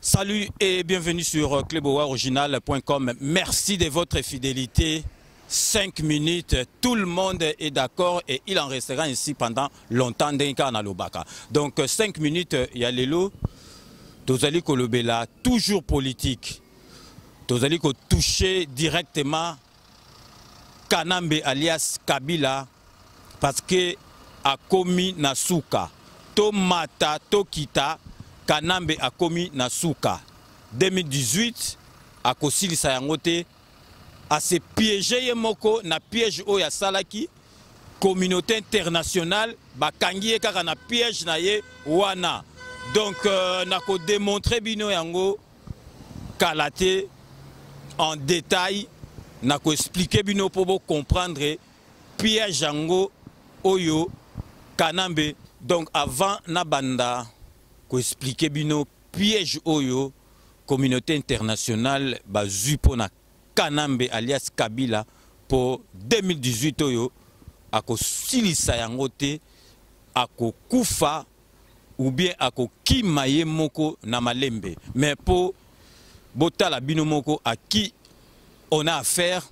Salut et bienvenue sur cleboaoriginal.com. Merci de votre fidélité. 5 minutes, tout le monde est d'accord et il en restera ainsi pendant longtemps dans l'Obaka. Donc 5 minutes, il y a l'élo. Tozali Kolobela, toujours politique. Tozali ko toucher directement Kanambe alias Kabila parce que a commis Nasuka. Tomata, Tokita, Kanambe a commis Nasuka. 2018, a kosilisa yangote. A se piéger moko na piège oya salaki communauté internationale bakangi kaka na piège na ye wana donc na ko démontrer bino yango kalate en détail na ko expliquer bino pour comprendre piège yango oyo Kanambe. Donc avant na banda ko expliquer bino piège oyo communauté internationale bazui pona Kanambe alias Kabila pour 2018 oyo ako silisa yangote ako kufa ou bien ako kimaye moko na malembe. Mais pour botala bino moko à qui on a affaire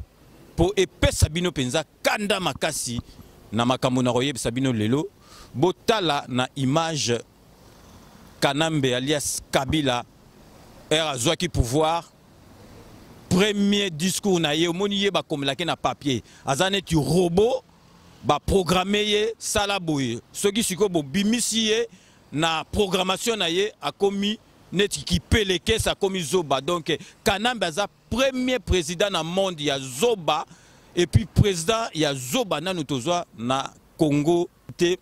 pour epesa bino penza kanda makasi na makambo na royeb sabino lelo botala na image Kanambe alias Kabila era zwaki pouvoir. Premier discours na ye omoni ye ba komelaki na papier azane tu robot ba programmer ye salaboye soki siko bo bimisi ye na programmation na ye akomi neti ki peleke sa komi zoba. Donc Kanambe aza premier président na monde ya zoba et puis président ya zoba nanu tozwa na Congo te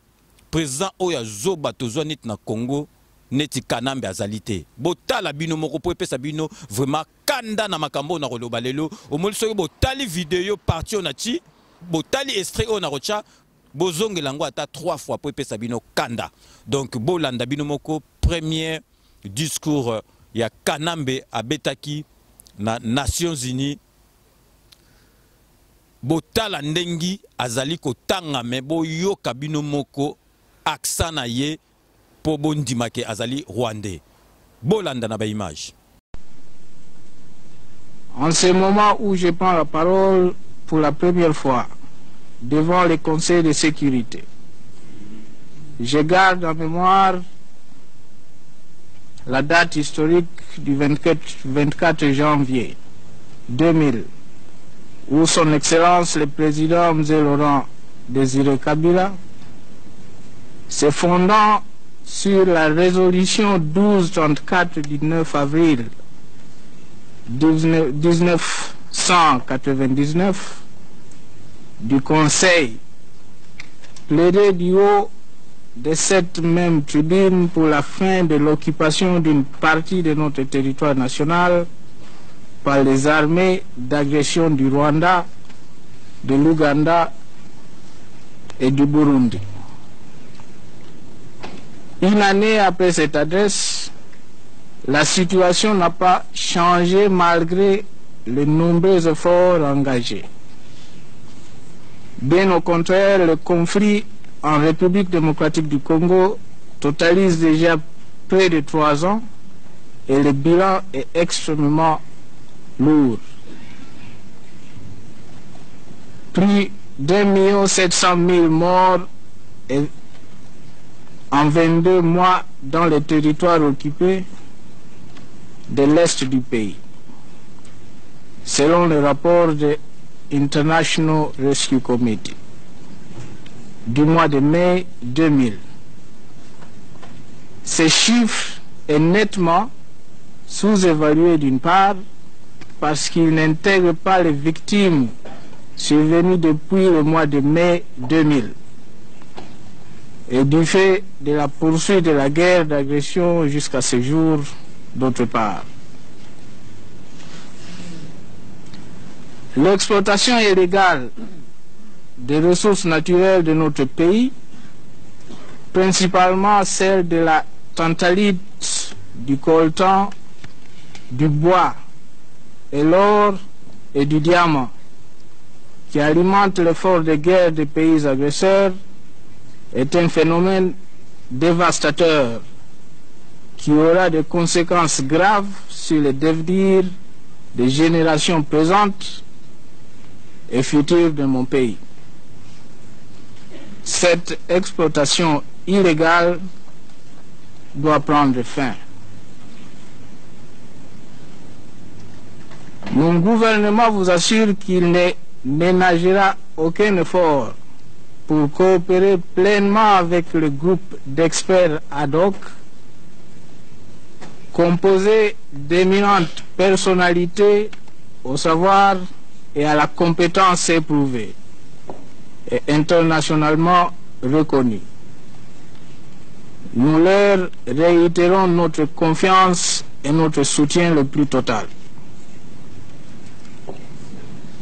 président o ya zoba tozwa neti na Congo neti Kanambe azalité. Botala bino moko po epesa bino vraiment kanda na makambo na koloba lelo. Omoli soki botali vidéo parti onati, botali extrait on a rocha, bozonge lango ata 3 fois po epesa bino kanda. Donc bolanda bino moko premier discours ya Kanambe abetaki na Nations Unies. Botala ndengi azali kotanga me boyoka bino moko aksana ye po bondimake azali rwandais. Bolanda na ba image. En ce moment où je prends la parole pour la première fois devant le Conseil de sécurité, je garde en mémoire la date historique du 24 janvier 2000, où son Excellence le Président M. Laurent Désiré Kabila, se fondant sur la résolution 1234 du 9 avril 1999 du Conseil, plaidait du haut de cette même tribune pour la fin de l'occupation d'une partie de notre territoire national par les armées d'agression du Rwanda, de l'Ouganda et du Burundi. Une année après cette adresse, la situation n'a pas changé malgré les nombreux efforts engagés. Bien au contraire, le conflit en République démocratique du Congo totalise déjà près de 3 ans et le bilan est extrêmement lourd. Plus d'1 700 000 morts en 22 mois dans les territoires occupés de l'Est du pays, selon le rapport de International Rescue Committee du mois de mai 2000. Ce chiffre est nettement sous-évalué d'une part parce qu'il n'intègre pas les victimes survenues depuis le mois de mai 2000 et du fait de la poursuite de la guerre d'agression jusqu'à ce jour d'autre part. L'exploitation illégale des ressources naturelles de notre pays, principalement celle de la tantalite, du coltan du bois et l'or et du diamant qui alimentent l'effort de guerre des pays agresseurs est un phénomène dévastateur qui aura des conséquences graves sur le devenir des générations présentes et futures de mon pays. Cette exploitation illégale doit prendre fin. Mon gouvernement vous assure qu'il ne ménagera aucun effort pour coopérer pleinement avec le groupe d'experts ad hoc composé d'éminentes personnalités au savoir et à la compétence éprouvée et internationalement reconnue. Nous leur réitérons notre confiance et notre soutien le plus total.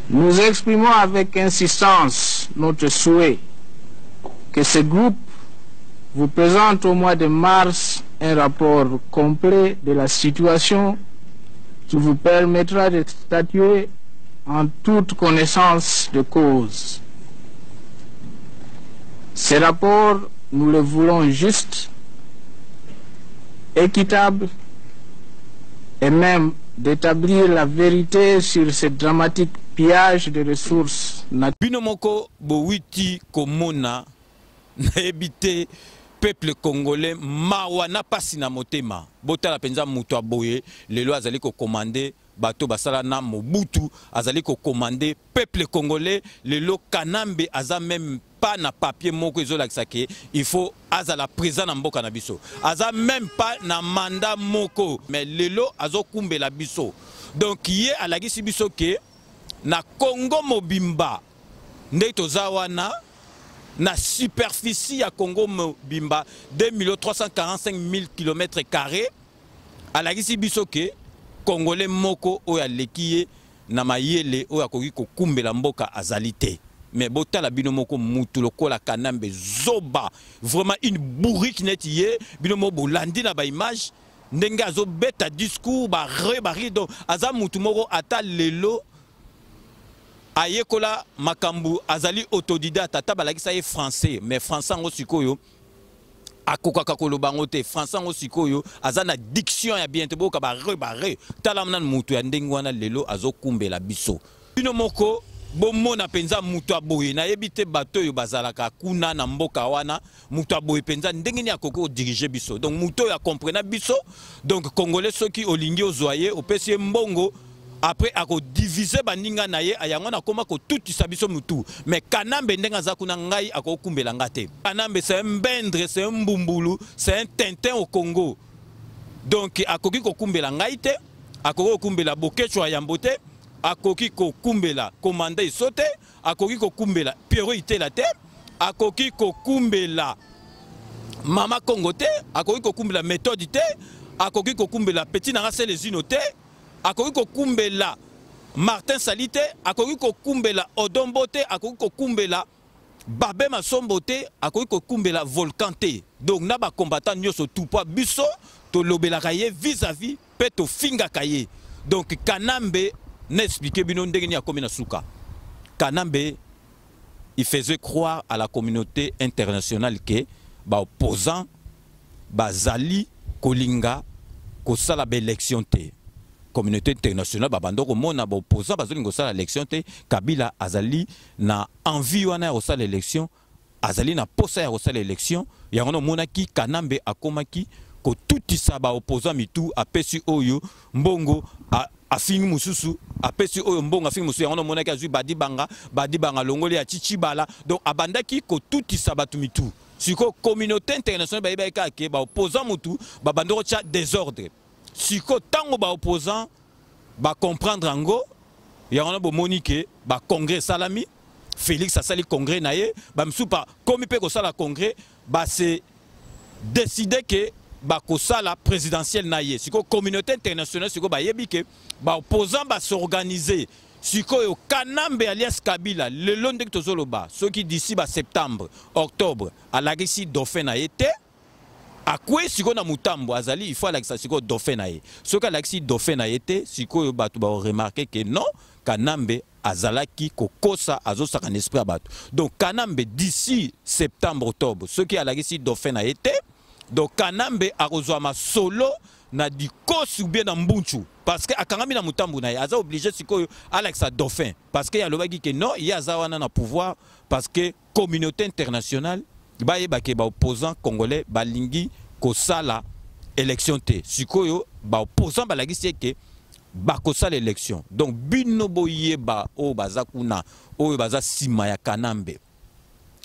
Nous exprimons avec insistance notre souhait que ce groupe vous présente au mois de mars un rapport complet de la situation qui vous permettra de statuer en toute connaissance de cause. Ce rapport, nous le voulons juste, équitable et même d'établir la vérité sur ce dramatique pillage de ressources naturelles. Binomoko Bowiti Komona n'habité peuple congolais mawana pasina motema botala penza muto aboye lelo azali ko commander bato basala na Mobutu azali ko commander peuple congolais lelo Kanambe aza même pas na papier moko ezolakisa ke il faut azala présent na mboka na biso aza même pas na mandat moko mais lelo azokumbela biso donc ye alagisi biso ke na Congo mobimba nde toza wana na superficie ya Congo mobimba 2 345 000 km², alagisi biso ke Congolais moko oya lekiye na mayele oya koki kokumbela mboka azalite. Mais botala bino moko mutu lokola Kanambe zoba vraiment une bourrique netiye bino mo bolandi na ba image ndenge azo beta discours ba rebari donc aza mutu moko ata lelo ayekola makambu azali autodidacte ata balakisa ye français mais français ngo sikoyo akokaka koloba ngo te français ngo sikoyo aza na diction ya bien te boka ba rebare tala mna mutu ya ndenge wana lelo azokumbela biso bino moko bomona penza mutu aboye na yebite bato yo bazalaka kuna na mboka wana mutu aboye penza ndenge ni akoko diriger biso donc mutu ya comprendre biso donc congolais soki olingi ozoye opesi mbongo après ako diviser baninga na ye ayango na koma ko tutisa biso mutu mais Kanambe ndenga za kuna ngai ako kumbela ngate Kanambe c'est un bendre c'est un mbumbulu c'est un Tintin au Congo donc akoki ko kumbela ngai te akoki kumbela Bokechwa Yambote akoki ko kumbela commandant isote akoki ko kumbela Pierrot Itela te akoki ko kumbela Mama Congo te akoki ko kumbela méthode te akoki ko kumbela Petit Nanga Selezino te akoki ko kumbela Martin Salite akoki ko kumbela Odombo te akoki ko kumbela Babé Masombo te akoki ko kumbela Volcan te donc na ba combattant nyoso tout poids biso to lobela kaye vis-à-vis pe to finga kaye donc Kanambe n'expliquer bino ndenge ni akomi na suka Kanambe il faisait croire à la communauté internationale que ba opposant bazali kolinga ko sala ba élection te communauté internationale babandoko mona ba opposant bazali ngosala élection te Kabila azali na envie wana ya sala élection azali na posa ya sala élection yango mona ki Kanambe akomaki ko tutisa ba opposant mitu apesi oyo mbongo afingi mususu apesi oyo mbongo afingi mususu yango mona ki azui badibanga longoli ya Chichibala donc abandaki ko tutisa batu mitu siko communauté internationale ba yeba ke ba opposant mutu babandoko cha désordre siko tango ba opposant ba comprendre ango yango bo monique ba congrès salami Félix asali congrès naye ba msupa komi pe ko sala congrès ba se décider que ba ko sala présidentielle naye siko communauté internationale siko ba yebi ke ba opposant ba s'organiser siko yo Kanambe alias Kabila le long de tozoloba ceux qui d'ici ba septembre octobre à la Russie dauphin naye te akwe siko na mutambo azali il faut alakisa siko dauphin na ye soki alakisi dauphin na ye te sikoyo bato ba remarquer que non Kanambe azalaki kokosa azosaka na esprit ya bato donc Kanambe d'ici septembre octobre soki alakisi dauphin na ye te donc Kanambe akozwa solo na dikosi ou bien na mbunchu parce que akangami na mutambo na ye aza obligé sikoyo alakisa dauphin parce que alobaki que non ye aza wana na pouvoir parce que communauté internationale bayebake ba opposant congolais balingi kosala élection te sikoyo ba opposant balagisi ke bakosala élection donc bino boyeba o baza kuna o baza sima ya Kanambe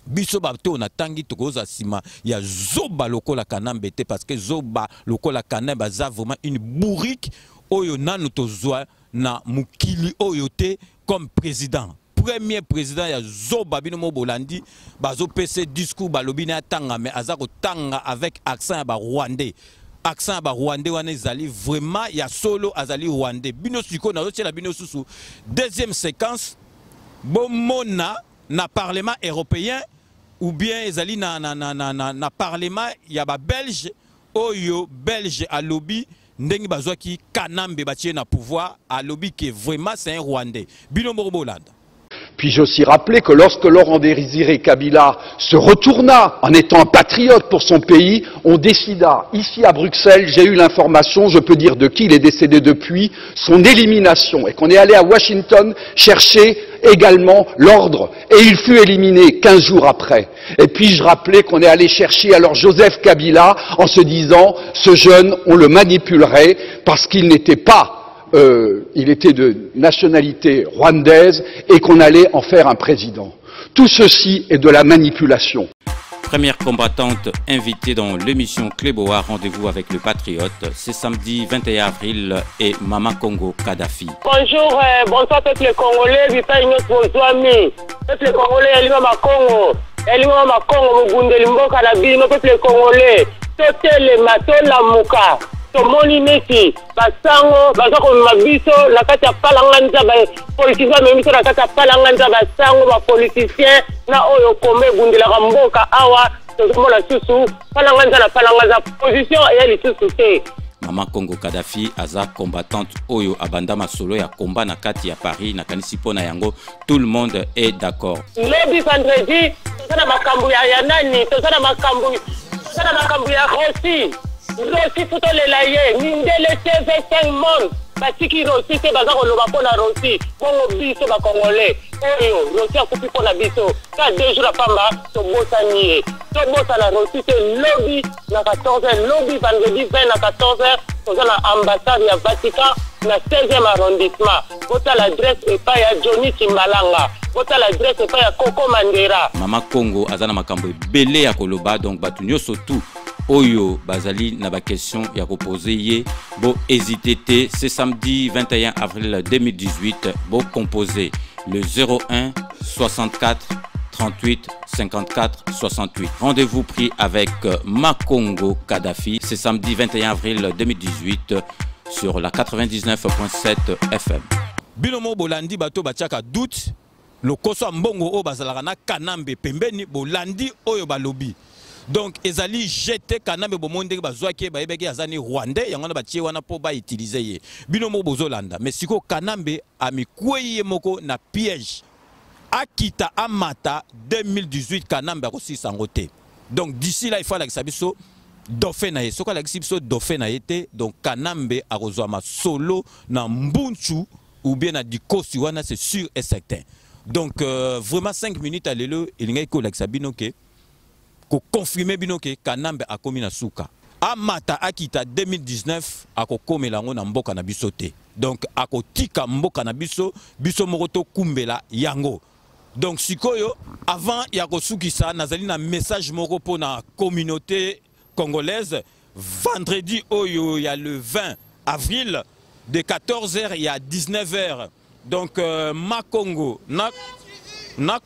biso bato na tangi tokoza sima ya zoba lokola Kanambe te parce que zoba lokola Kanambe baza vraiment une bourrique oyo nanu tozwa na mukili oyo te comme président premier président ya zoba bino mo bolandi bazo pese discours balobi na tanga mais azako tanga avec accent ya ba rwandais accent ya ba rwandais wana ezali vraiment ya solo azali rwandais bino siko na zotiela bino susu deuxième séquence bomona na parlement européen ou bien ezali na parlement ya ba belge oyo belge a lobby ndenge bazwaki Kanambe batie na pouvoir a lobby que vraiment c'est un rwandais bino mo bolanda. Puis-je aussi rappeler que lorsque Laurent Désiré Kabila se retourna en étant patriote pour son pays, on décida, ici à Bruxelles, j'ai eu l'information, je peux dire de qui il est décédé depuis, son élimination, et qu'on est allé à Washington chercher également l'ordre, et il fut éliminé 15 jours après. Et puis-je rappeler qu'on est allé chercher alors Joseph Kabila en se disant, ce jeune, on le manipulerait parce qu'il n'était pas il était de nationalité rwandaise et qu'on allait en faire un président. Tout ceci est de la manipulation. Première combattante invitée dans l'émission Cléboa, rendez-vous avec le Patriote, c'est samedi 21 avril et Mama Congo Kadhafi. Bonjour, bonsoir peuple congolais, vita inyot bozwami. Peuple congolais, elima makongo, mugundeli mboka na bino, peuple congolais, totele matola muka. Tomoni neti basango bazako mabiso la kati ya palanganja ba politicien memiso la kati ya palanganja basango ba politicien na oyo kombe gundela mboka awa tozomona susu palanganja na palanganja position ya lisusu te. Mama Congo Kadhafi aza combattante oyo abandama solo ya combat na kati ya Paris na kanisi pona yango tout le monde est d'accord. Lundi vendredi tozana makambu ya nani tozana makambu ya Rossi Rossi futolela ye mindele TV5 monde batiki Rossi te baza koloba pona Rossi bongo biso ba congolais oyo Rossi akupi pona biso ka 2 jours apamba tobosani ye tobosana Rossi te lobby na 14h lobby vendredi 20 na 14h tozana ambassade ya Vatican na 16e arrondissement bota l'adresse epa ya Johnny Kimbalanga bota l'adresse epa ya Coco Mandera. Mama Congo azana makambo ebele ya koloba donc batu nyonso tout oyo bazali na ba question ya reposer ye bo hésiter té c'est samedi 21 avril 2018 bo composer le 01 64 38 54 68. Rendez-vous pris avec Makongo Kadhafi, c'est samedi 21 avril 2018 sur la 99.7 FM. Binomo bolandi bato batiaka doute le koso mbongo o bazalaka na Kanambe pembeni bolandi oyo balobi. Donc ezali jeté Kanambe bomonde bazwaki bayebeki azani rwandais yango na batie wana po ba utiliser ye binomo bozolanda mais siko Kanambe amikweye moko na piège akita amata 2018 Kanambe akosisa ngote. Donc d'ici là il faut la biso dauphin na ye soko la biso dauphin na ye donc Kanambe akozwa ma solo na mbunchu ou bien na dikosi wana c'est sûr et certain. Donc vraiment 5 minutes à lelo il ngai ko la sabino ke ko confirmer bino ke Kanambe akomi na suka amata akita 2019 akokomela ngo na mboka na biso te donc akotika mboka na biso mokoto kumbela yango. Donc sikoyo avant ya kosukisa nazali na message moko po na communauté congolaise vendredi oyo ya le 20 avril de 14h et à 19h donc Makongo na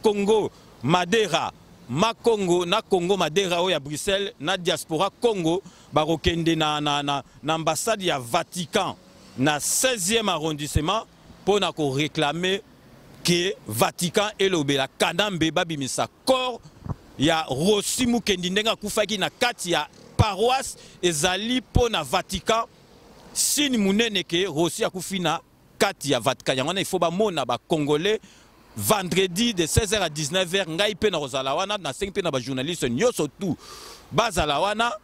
Congo Madera Makongo na Congo Madera oya Bruxelles na diaspora Congo barokende na ambassade ya Vatican na 16e arrondissement pour na ko réclamer que Vatican et l'obéla Kanambe babimisa corps ya Rossi Mukendi ndenga kufaki na kati ya paroisse ezali po na Vatican sini munene ke Rossi akufina kati ya Vatican yango il faut ba mona ba congolais vendredi de 16h à 19h ngai pe na kozala wana na 5 pe na ba journaliste nyoso tout bazala wana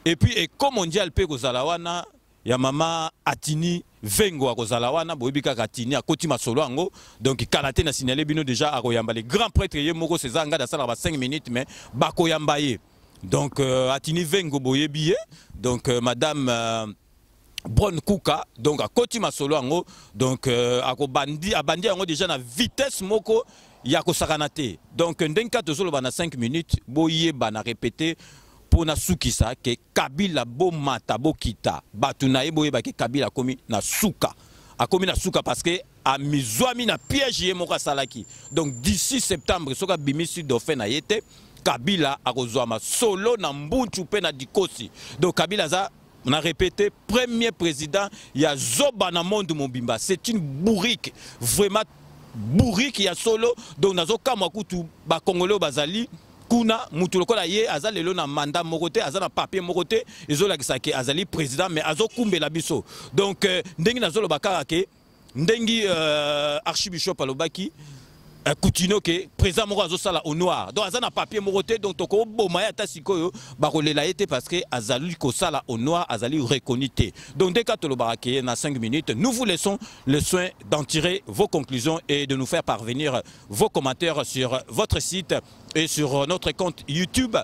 et puis Eco Mondial pe kozala wana ya mama Atini Vengo akozala wana boyebi kaka Atini akoti masolo yango donc kalate na signalé bino déjà akoyamba les grands prêtres ye moko César nga da sala ba 5 minutes mais bakoyamba ye donc Atini Vengo boyebi ye donc madame Bron Kuka donc akoti masolo yango donc akobandi abandi yango déjà na vitesse moko ya kosakana te donc ndenka tozolo ba na 5 minutes boyeba na répéter pour na sukisa ke Kabila bo mata bo kita batu na boyeba ke Kabila akomi na suka parce que a mizwami na piège ye moko salaki donc d'ici septembre soka bimisi dauphin na yete Kabila akozwama solo na mbunchu pe na dikosi donc Kabila za on a répété, premier président, il y a Zoba dans le monde Mobimba. C'est une bourrique, vraiment bourrique, il y a solo. Donc, nous avons dit que Congolais Bazali, Kuna, Moutouloko, Azali, le mandat Morote, Azali, papier Morote, Ezola Gisake, Azali, président, mais Azo Kumbe Labiso. Donc, Ndengi Nazolo Bakarake, Ndengi archibishop Alobaki, Koutino ke président moko azosala au noir donc azana papier moroté donc toko bomaya ta sikoyo bakolela été parce que azali ko sala au noir azali reconnu té donc dès que barake na 5 minutes nous vous laissons le soin d'en tirer vos conclusions et de nous faire parvenir vos commentaires sur votre site et sur notre compte YouTube.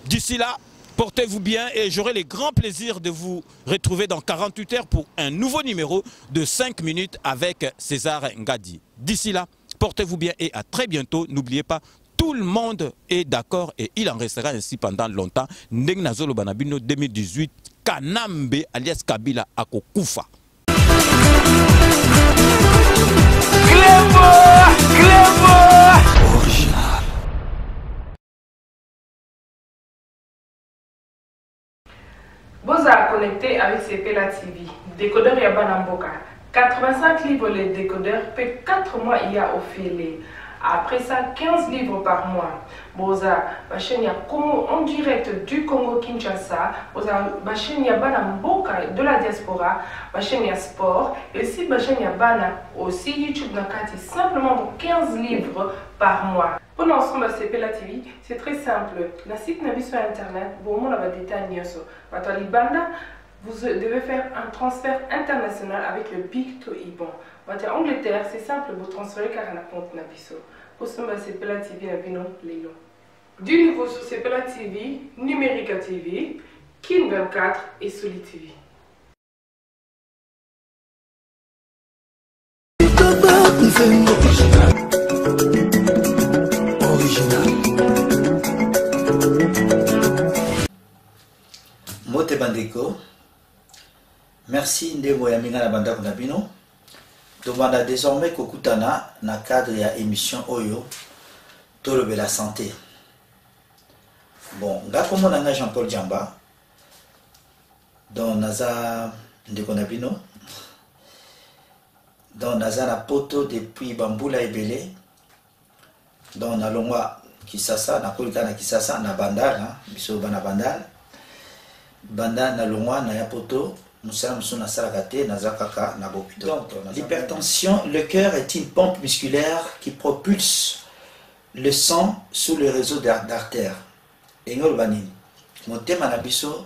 D'ici là, portez-vous bien et j'aurai le grand plaisir de vous retrouver dans 48 heures pour un nouveau numéro de 5 minutes avec César Ngadi. D'ici là, portez-vous bien et à très bientôt. N'oubliez pas, tout le monde est d'accord et il en restera ainsi pendant longtemps. Ndeng Nazolo Banabino 2018, Kanambe alias Kabila Akokufa. Original. Vous êtes connecté avec CPLA TV, décodeur Yabanamboka. 85 livres les décodeurs, peut 4 mois il y a offert. Après ça, 15 livres par mois. Boza, ma chaîne en direct du Congo Kinshasa. Boza, ma chaîne Banamboka de la diaspora. Ma chaîne sport. Et aussi ma chaîne Bana aussi YouTube Nakati simplement pour 15 livres par mois. Pour l'ensemble de CPLA TV, c'est très simple. La site n'a sur internet. Bon, on a des détails. Vous devez faire un transfert international avec le Big to Iban. En Angleterre, c'est simple, vous transférez car on a compte Nabiso. Pour ce moment, c'est CPLA TV, Lélo. Du nouveau sur CPLA TV, Numérica TV, Kin 24 et Soli TV. Original. Mote Bandeko. Merci Ndebo ya minga na banda kuna bino. Tobanda désormais kokutana na cadre ya émission Oyo Tolobe la santé. Bon, nga komo na Jean-Paul Djamba. Don naza ndeko na bino. Don naza na poto depuis Bambula Ebele. Don na longwa Kisasa na kolika na Kisasa na Bandal, biso bana Bandal. Banda na longwa na ya poto. Donc, l'hypertension, le cœur est une pompe musculaire qui propulse le sang sous le réseau d'artères. Et nous, mon thème à biso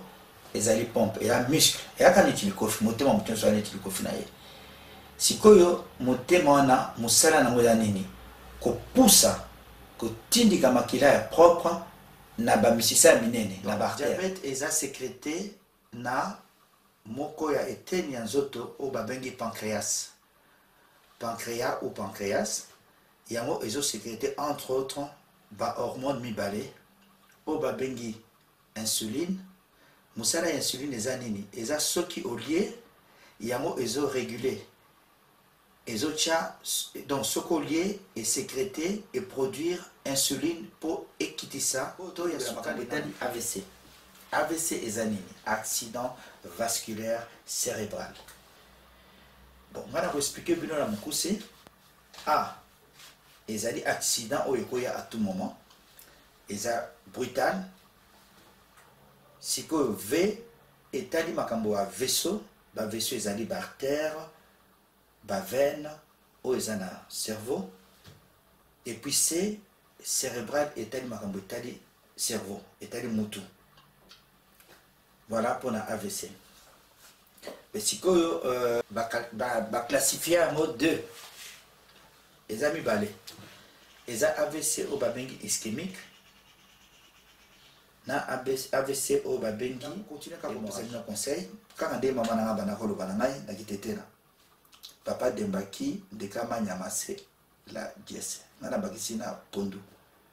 ezali pompe et un muscle. Et quand il kofi, mon thème à mutu soit il kofi nae. Si koyo mon thème wana musala na ngoya nini ko poussa ko tindika makila propre na ba misisa minene na artère. Diabète eza sécrété na moko ya eteni ya nzoto o babengi pancréas. Pancréas ou pancréas yango ezo sécrété entre autres ba hormone mibale o babengi insuline. Musala ya insuline eza nini? Eza soki olie yango ezo réguler. Ezo tia donc soko lié et sécréter et produire insuline pour ekitisa to ya sukali AVC. AVC ezanini, accident vasculaire cérébral. Bon, on va expliquer bien la moukouse. Ah, ezali accident ou ekoya à tout moment. Eza brutal, sikoyo V etali makambo ya vaisseau, ba vaisseau ezali ba artère, ba veine oyo eza na cerveau, et puis C cérébral etali makambo etali cerveau, etali mutu. Voilà pour la AVC. Mais sikoyo ba classifier en mode 2. Eza mibale. Eza AVC au babengi ischémique. Na AVC au babengi continue ka komposer na conseil. Quand ndé maman na bana ko lobana ngai na kitetela. Papa Dembaki de kama nyamase la dièse. Na bakisi na pondu.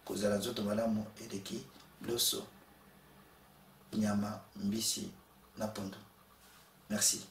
Kozala nzoto malamu eleki loso nyama mbisi na pondu. Merci.